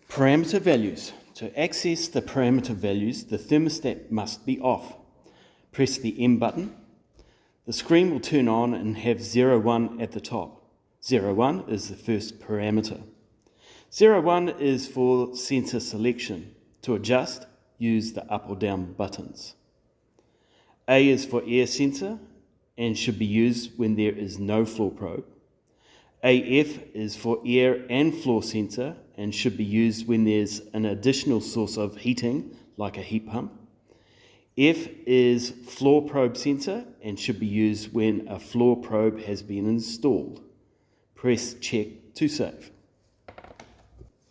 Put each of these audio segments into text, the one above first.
Parameter values. To access the parameter values, the thermostat must be off. Press the M button. The screen will turn on and have 01 at the top. 01 is the first parameter. 01 is for sensor selection. To adjust, use the up or down buttons. A is for air sensor and should be used when there is no floor probe. AF is for air and floor sensor and should be used when there's an additional source of heating, like a heat pump. F is floor probe sensor and should be used when a floor probe has been installed. Press check to save.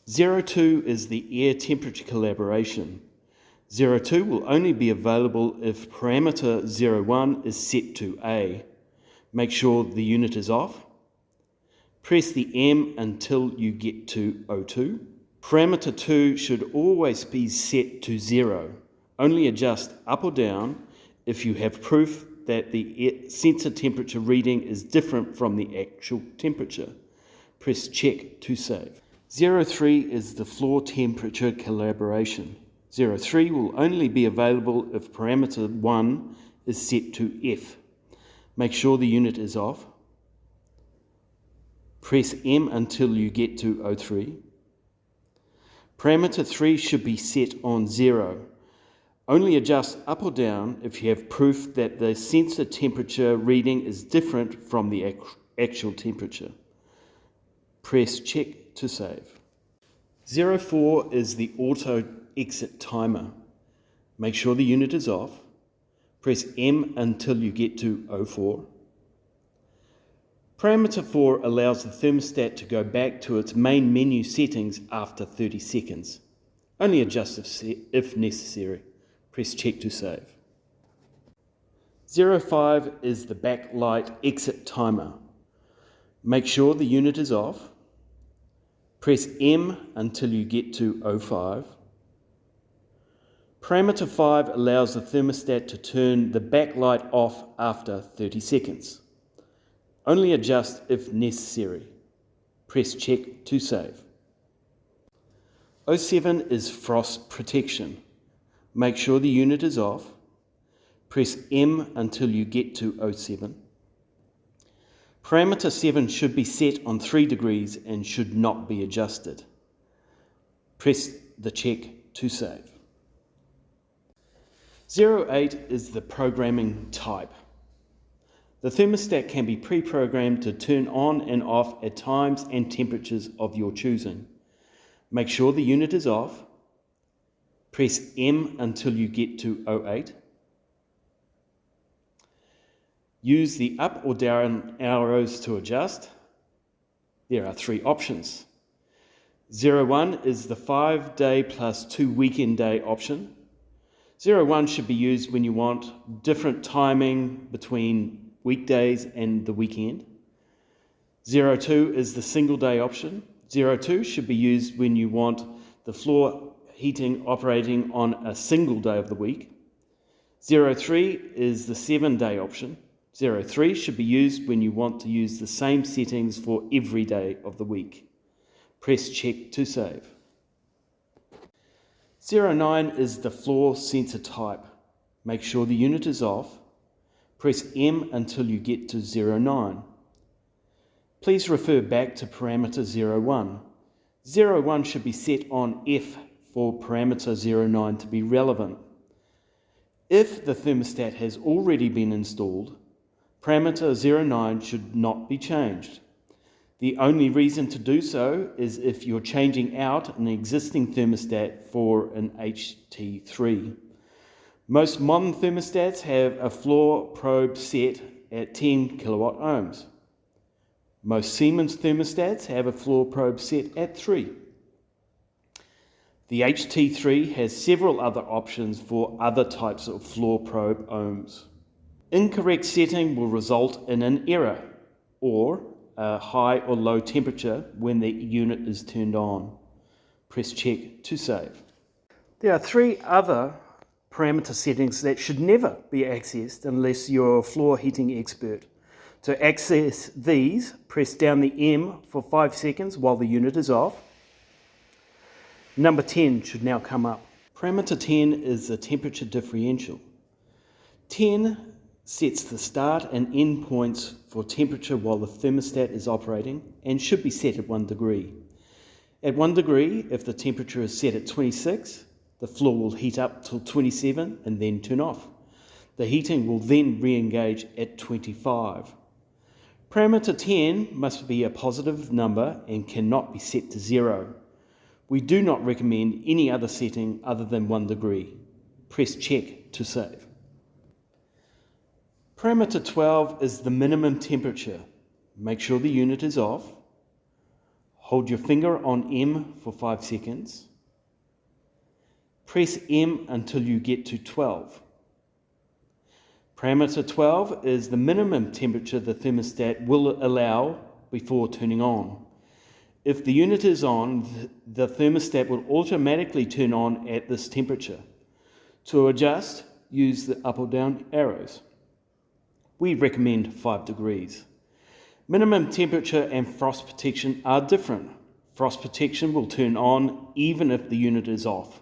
02 is the air temperature calibration. 02 will only be available if parameter 01 is set to A. Make sure the unit is off. Press the M until you get to 02. Parameter 2 should always be set to 0. Only adjust up or down if you have proof that the sensor temperature reading is different from the actual temperature. Press check to save. 03 is the floor temperature calibration. 03 will only be available if parameter 1 is set to F. Make sure the unit is off. Press M until you get to 03. Parameter 3 should be set on 0. Only adjust up or down if you have proof that the sensor temperature reading is different from the actual temperature. Press check to save. 04 is the auto exit timer. Make sure the unit is off. Press M until you get to 04. Parameter 4 allows the thermostat to go back to its main menu settings after 30 seconds. Only adjust if necessary. Press check to save. 05 is the backlight exit timer. Make sure the unit is off. Press M until you get to 05. Parameter 5 allows the thermostat to turn the backlight off after 30 seconds. Only adjust if necessary. Press check to save. 07 is frost protection. Make sure the unit is off. Press M until you get to 07. Parameter 7 should be set on 3 degrees and should not be adjusted. Press the check to save. 08 is the programming type. The thermostat can be pre-programmed to turn on and off at times and temperatures of your choosing. Make sure the unit is off. Press M until you get to 08. Use the up or down arrows to adjust. There are 3 options. 01 is the 5-day plus 2 weekend day option. 01 should be used when you want different timing between weekdays and the weekend. 02 is the single day option. 02 should be used when you want the floor heating operating on a single day of the week. 03 is the 7-day option. 03 should be used when you want to use the same settings for every day of the week. Press check to save. 09 is the floor sensor type. Make sure the unit is off. Press M until you get to 09. Please refer back to parameter 01. 01 should be set on F for parameter 09 to be relevant. If the thermostat has already been installed, parameter 09 should not be changed. The only reason to do so is if you're changing out an existing thermostat for an HT3. Most modern thermostats have a floor probe set at 10 kilowatt ohms. Most Siemens thermostats have a floor probe set at 3. The HT3 has several other options for other types of floor probe ohms. Incorrect setting will result in an error or a high or low temperature when the unit is turned on. Press check to save. There are 3 other parameter settings that should never be accessed unless you're a floor heating expert. To access these, press down the M for 5 seconds while the unit is off. Number 10 should now come up. Parameter 10 is the temperature differential. 10 sets the start and end points for temperature while the thermostat is operating and should be set at 1 degree. At 1 degree, if the temperature is set at 26, the floor will heat up till 27 and then turn off. The heating will then re-engage at 25. Parameter 10 must be a positive number and cannot be set to 0. We do not recommend any other setting other than 1 degree. Press check to save. Parameter 12 is the minimum temperature. Make sure the unit is off. Hold your finger on M for 5 seconds. Press M until you get to 12. Parameter 12 is the minimum temperature the thermostat will allow before turning on. If the unit is on, the thermostat will automatically turn on at this temperature. To adjust, use the up or down arrows. We recommend 5 degrees. Minimum temperature and frost protection are different. Frost protection will turn on even if the unit is off.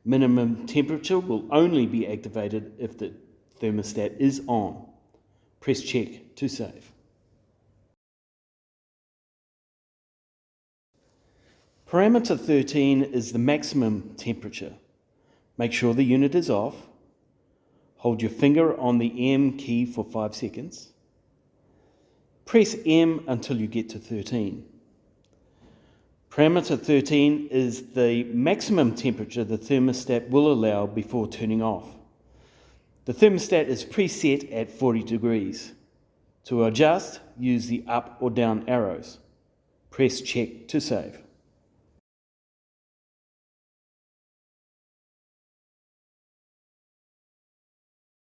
Minimum temperature will only be activated if the thermostat is on. Press check to save. Parameter 13 is the maximum temperature. Make sure the unit is off. Hold your finger on the M key for 5 seconds. Press M until you get to 13. Parameter 13 is the maximum temperature the thermostat will allow before turning off. The thermostat is preset at 40 degrees. To adjust, use the up or down arrows. Press check to save.